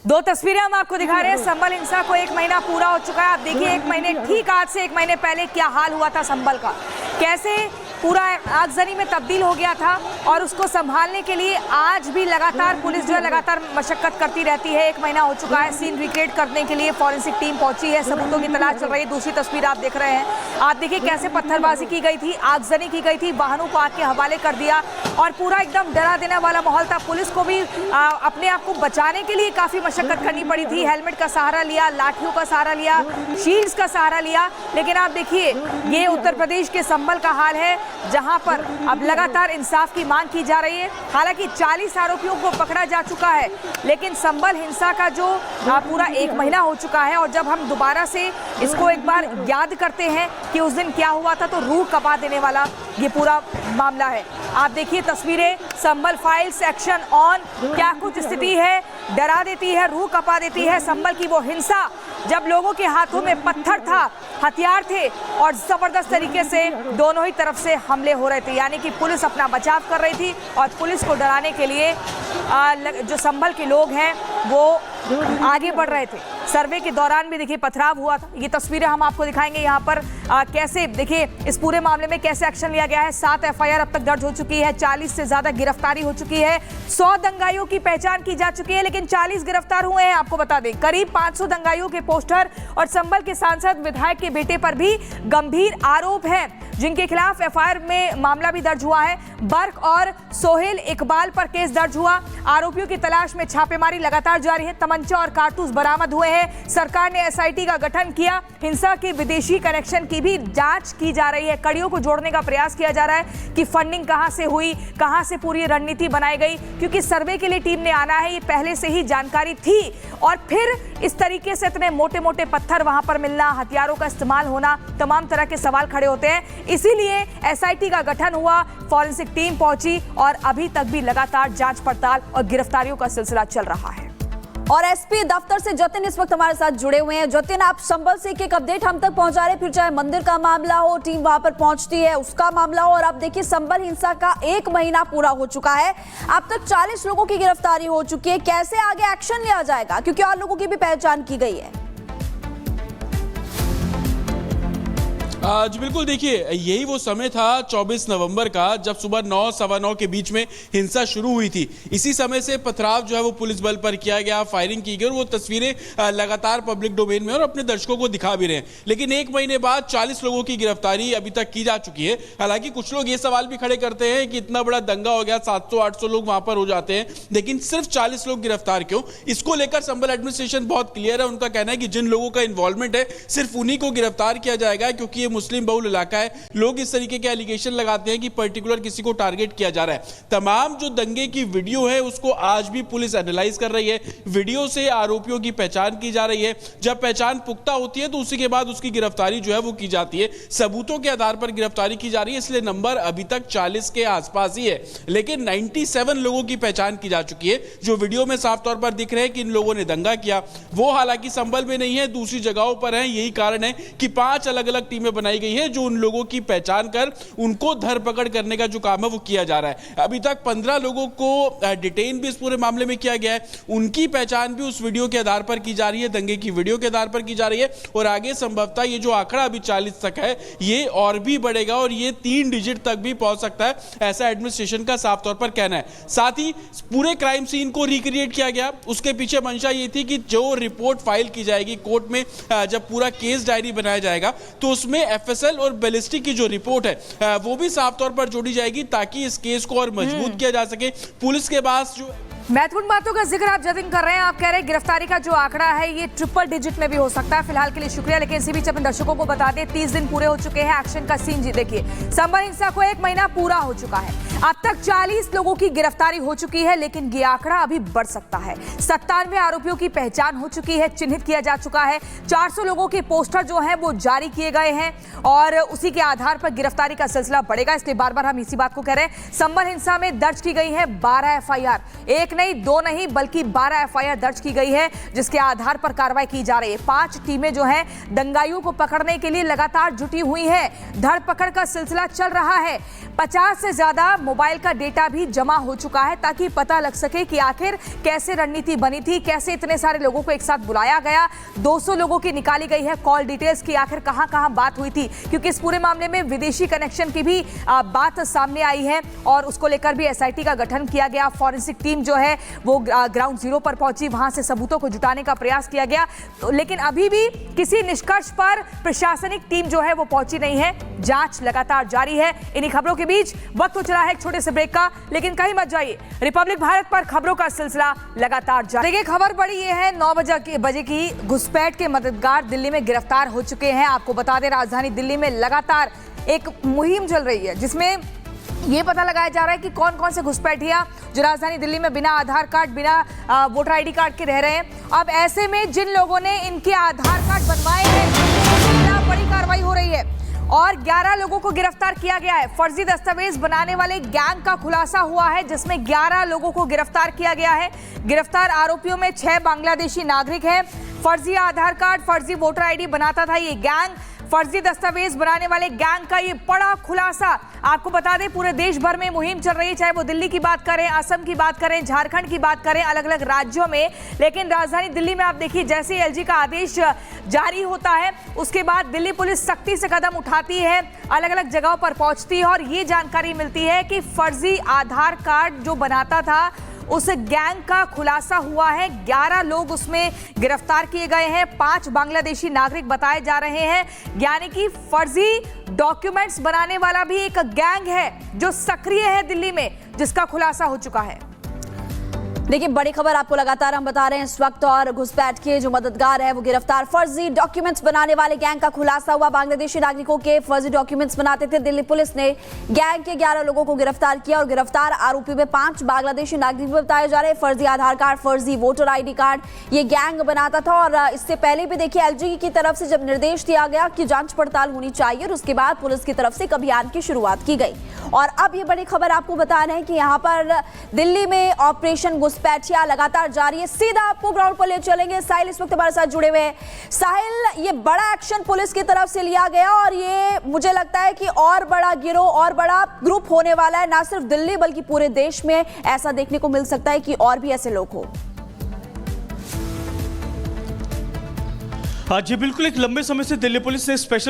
दो तस्वीरें हम आपको दिखा रहे हैं। संभल हिंसा को 1 महीना पूरा हो चुका है। आप देखिए 1 महीने ठीक आज से 1 महीने पहले क्या हाल हुआ था संभल का, कैसे पूरा आगजनी में तब्दील हो गया था और उसको संभालने के लिए आज भी लगातार पुलिस जो है लगातार मशक्कत करती रहती है। 1 महीना हो चुका है। सीन रिक्रिएट करने के लिए फॉरेंसिक टीम पहुंची है, सबूतों की तलाश चल रही है। दूसरी तस्वीर आप देख रहे हैं, आप देखिए कैसे पत्थरबाजी की गई थी, आगजनी की गई थी, वाहनों को आग के हवाले कर दिया और पूरा एकदम डरा देने वाला माहौल था। पुलिस को भी अपने आप को बचाने के लिए काफी मशक्कत करनी पड़ी थी। हेलमेट का सहारा लिया, लाठियों का सहारा लिया, शील्ड्स का सहारा लिया। लेकिन आप देखिए ये उत्तर प्रदेश के संभल का हाल है, जहां पर अब लगातार इंसाफ की मांग की जा रही है। हालांकि 40 आरोपियों को पकड़ा जा चुका है, लेकिन संभल हिंसा का जो पूरा 1 महीना हो चुका है और जब हम दोबारा से इसको एक बार याद करते हैं कि उस दिन क्या हुआ था, तो रूह कपा देने वाला ये पूरा मामला है। आप देखिए तस्वीरें, संभल फाइल्स एक्शन ऑन, क्या कुछ स्थिति है, डरा देती है, रूह कपा देती है। संभल की वो हिंसा जब लोगों के हाथों में पत्थर था, हथियार थे और जबरदस्त तरीके से दोनों ही तरफ से हमले हो रहे थे, यानी कि पुलिस अपना बचाव कर रही थी और पुलिस को डराने के लिए जो संभल के लोग हैं वो आगे बढ़ रहे थे। सर्वे के दौरान भी देखिए पथराव हुआ था। ये तस्वीरें हम आपको दिखाएंगे यहाँ पर कैसे देखिए इस पूरे मामले में कैसे एक्शन लिया गया है। 7 FIR अब तक दर्ज हो चुकी है, 40 से ज्यादा गिरफ्तारी हो चुकी है, 100 दंगाइयों की पहचान की जा चुकी है, लेकिन 40 गिरफ्तार हुए हैं। आपको बता दें करीब 500 दंगाइयों के पोस्टर और संभल के सांसद विधायक के बेटे पर भी गंभीर आरोप हैं, जिनके खिलाफ FIR में मामला भी दर्ज हुआ है। बर्क और सोहेल इकबाल पर केस दर्ज हुआ। आरोपियों की तलाश में छापेमारी लगातार जारी है। तमंचा और कारतूस बरामद हुए हैं। सरकार ने SIT का गठन किया। हिंसा के विदेशी कनेक्शन की भी जांच की जा रही है। कड़ियों को जोड़ने का प्रयास किया जा रहा है कि फंडिंग कहां से हुई, कहां से पूरी रणनीति बनाई गई, क्योंकि सर्वे के लिए टीम ने आना है, ये पहले से ही जानकारी थी। और फिर इस तरीके से इतने मोटे मोटे पत्थर वहां पर मिलना, हथियारों का इस्तेमाल होना, तमाम तरह के सवाल खड़े होते हैं। इसीलिए SIT का गठन हुआ, फॉरेंसिक टीम पहुंची और अभी तक भी लगातार जांच पड़ताल और गिरफ्तारियों का सिलसिला चल रहा है। और SP दफ्तर से जतिन इस वक्त हमारे साथ जुड़े हुए हैं। जतिन, आप संभल से एक अपडेट हम तक पहुंचा रहे, फिर चाहे मंदिर का मामला हो, टीम वहां पर पहुंचती है, उसका मामला हो, और आप देखिए संभल हिंसा का 1 महीना पूरा हो चुका है। अब तक 40 लोगों की गिरफ्तारी हो चुकी है। कैसे आगे एक्शन लिया जाएगा, क्योंकि और लोगों की भी पहचान की गई है? जी बिल्कुल, देखिए यही वो समय था 24 नवंबर का, जब सुबह 9 सवा 9 के बीच में हिंसा शुरू हुई थी। इसी समय से पथराव जो है वो पुलिस बल पर किया गया, फायरिंग की गई और वो तस्वीरें लगातार पब्लिक डोमेन में और अपने दर्शकों को दिखा भी रहे हैं। लेकिन 1 महीने बाद 40 लोगों की गिरफ्तारी अभी तक की जा चुकी है। हालांकि कुछ लोग ये सवाल भी खड़े करते हैं कि इतना बड़ा दंगा हो गया, 700-800 लोग वहां पर हो जाते हैं, लेकिन सिर्फ 40 लोग गिरफ्तार क्यों? इसको लेकर संभल एडमिनिस्ट्रेशन बहुत क्लियर है। उनका कहना है कि जिन लोगों का इन्वॉल्वमेंट है सिर्फ उन्हीं को गिरफ्तार किया जाएगा, क्योंकि ये मुस्लिम बहुल इलाका है। लोग इस तरीके के एलिगेशन लगाते हैं कि पर्टिकुलर किसी को टारगेट किया जा रहा है। तमाम जो दंगे की वीडियो है उसको आज भी पुलिस एनालाइज कर रही है। वीडियो से आरोपियों की पहचान की जा रही है। जब पहचान पुख्ता होती है तो उसी के बाद उसकी गिरफ्तारी जो है वो की जाती है। सबूतों के आधार पर गिरफ्तारी की जा रही है, इसलिए नंबर अभी तक 40 के आसपास ही है। लेकिन 97 लोगों की पहचान की जा चुकी है, जो वीडियो में साफ तौर पर दिख रहे हैं कि इन लोगों ने दंगा किया। वो हालांकि संभल में नहीं है, दूसरी जगहों पर है। यही कारण है कि 5 अलग अलग टीमें बनाई गई हैं जो उन लोगों की पहचान कर उनको धरपकड़ करने का जो काम है वो किया जा रहा है। अभी तक 15 लोगों को डिटेन भी इस पूरे मामले में किया गया है। उनकी पहचान भी उस वीडियो के आधार पर की जा रही है, दंगे की वीडियो के आधार पर की जा रही है। और आगे संभवतः ये जो आंकड़ा अभी 40 तक है ये और भी बढ़ेगा और ये 3 डिजिट तक भी पहुंच सकता है, ऐसा एडमिनिस्ट्रेशन का साफ तौर पर कहना है। साथ ही पूरे क्राइम सीन को रिक्रिएट किया गया। उसके पीछे मंशा ये थी कि जो रिपोर्ट फाइल की जाएगी कोर्ट में, जब पूरा केस डायरी बनाया जाएगा तो उसमें FSL और बैलिस्टिक की जो रिपोर्ट है वो भी साफ तौर पर जोड़ी जाएगी, ताकि इस केस को और मजबूत किया जा सके। पुलिस के पास जो महत्वपूर्ण बातों का जिक्र आप जतिन कर रहे हैं। आप कह रहे हैं गिरफ्तारी का जो आंकड़ा है ये ट्रिपल डिजिट में भी हो सकता है। फिलहाल के लिए शुक्रिया, लेकिन इसी बीच अपने दर्शकों को बता दें 30 दिन पूरे हो चुके हैं। एक्शन का सीन जी देखिए, संभल हिंसा को 1 महीना पूरा हो चुका है। अब तक 40 लोगों की गिरफ्तारी हो चुकी है, लेकिन ये आंकड़ा अभी बढ़ सकता है। 97 आरोपियों की पहचान हो चुकी है, चिन्हित किया जा चुका है। 400 लोगों के पोस्टर जो हैं वो जारी किए गए हैं और उसी के आधार पर गिरफ्तारी का सिलसिला बढ़ेगा। इसलिए बार बार हम इसी बात को कह रहे हैं। संभल हिंसा में दर्ज की गई है 12 FIR, एक नहीं, 2 नहीं बल्कि 12 एफआईआर दर्ज की गई है, जिसके आधार पर कार्रवाई की जा रही है। 5 टीमें जो है दंगाइयों को पकड़ने के लिए लगातार जुटी हुई है। धरपकड़ का सिलसिला चल रहा है। 50 से ज्यादा मोबाइल का डेटा भी जमा हो चुका है ताकि पता लग सके कि आखिर कैसे रणनीति बनी थी, कैसे इतने सारे लोगों को एक साथ बुलाया गया। 200 लोगों की निकाली गई है कॉल डिटेल्स की, आखिर कहां कहां बात हुई थी, क्योंकि इस पूरे मामले में विदेशी कनेक्शन की भी बात सामने आई है और उसको लेकर भी एसआईटी का गठन किया गया। फॉरेंसिक टीम जो है वो ग्राउंड जीरो पर पहुंची, वहां से सबूतों को जुटाने का प्रयास किया गया, लेकिन अभी भी किसी निष्कर्ष पर प्रशासनिक टीम जो है वो पहुंची नहीं है। जांच लगातार जारी है। इन्हीं खबरों के बीच वक्त तो चला है एक छोटे से ब्रेक का, लेकिन कहीं मत जाइए। रिपब्लिक भारत पर खबरों का सिलसिला लगातार जारी। देखिए, खबर बड़ी ये है, 9 बजे की घुसपैठ के मददगार दिल्ली में गिरफ्तार हो चुके हैं। आपको बता दें, राजधानी दिल्ली में लगातार एक मुहिम चल रही है जिसमें ये पता लगाया जा रहा है कि कौन कौन से घुसपैठिया जो राजधानी दिल्ली में बिना आधार कार्ड, बिना वोटर आईडी कार्ड के रह रहे हैं। अब ऐसे में जिन लोगों ने इनके आधार कार्ड बनवाए हैं उनके खिलाफ बड़ी कार्रवाई हो रही है और 11 लोगों को गिरफ्तार किया गया है। फर्जी दस्तावेज बनाने वाले गैंग का खुलासा हुआ है जिसमें 11 लोगों को गिरफ्तार किया गया है। गिरफ्तार आरोपियों में 6 बांग्लादेशी नागरिक हैं। फर्जी आधार कार्ड, फर्जी वोटर आईडी बनाता था ये गैंग। फर्जी दस्तावेज बनाने वाले गैंग का ये बड़ा खुलासा। आपको बता दें, पूरे देश भर में मुहिम चल रही है, चाहे वो दिल्ली की बात करें, असम की बात करें, झारखंड की बात करें, अलग अलग राज्यों में। लेकिन राजधानी दिल्ली में आप देखिए, जैसे ही एलजी का आदेश जारी होता है उसके बाद दिल्ली पुलिस सख्ती से कदम उठाती है, अलग अलग जगहों पर पहुंचती है और ये जानकारी मिलती है कि फर्जी आधार कार्ड जो बनाता था उस गैंग का खुलासा हुआ है। 11 लोग उसमें गिरफ्तार किए गए हैं। 5 बांग्लादेशी नागरिक बताए जा रहे हैं, यानी कि फर्जी डॉक्यूमेंट्स बनाने वाला भी एक गैंग है जो सक्रिय है दिल्ली में, जिसका खुलासा हो चुका है। देखिए, बड़ी खबर आपको लगातार हम बता रहे हैं इस वक्त, और घुसपैठ के जो मददगार है वो गिरफ्तार। फर्जी डॉक्यूमेंट्स बनाने वाले गैंग का खुलासा हुआ। बांग्लादेशी नागरिकों के फर्जी डॉक्यूमेंट्स बनाते थे। दिल्ली पुलिस ने गैंग के 11 लोगों को गिरफ्तार किया और गिरफ्तार आरोपी में 5 बांग्लादेशी नागरिक बताए जा रहे हैं। फर्जी आधार कार्ड, फर्जी वोटर आईडी कार्ड ये गैंग बनाता था। और इससे पहले भी देखिए, एलजी की तरफ से जब निर्देश दिया गया कि जांच पड़ताल होनी चाहिए और उसके बाद पुलिस की तरफ से एक अभियान की शुरुआत की गई। और अब ये बड़ी खबर आपको बता रहे हैं कि यहाँ पर दिल्ली में ऑपरेशन घुसपैठिया लगातार जारी है। सीधा आपको ग्राउंड पर ले चलेंगे। साहिल इस वक्त हमारे साथ जुड़े हुए हैं। साहिल, ये बड़ा एक्शन पुलिस की तरफ से लिया गया और ये मुझे लगता है कि और बड़ा गिरोह और बड़ा ग्रुप होने वाला है, ना सिर्फ दिल्ली बल्कि पूरे देश में ऐसा देखने को मिल सकता है कि और भी ऐसे लोग हो। जी बिल्कुल, एक लंबे समय से दिल्ली पुलिस ने स्पेशल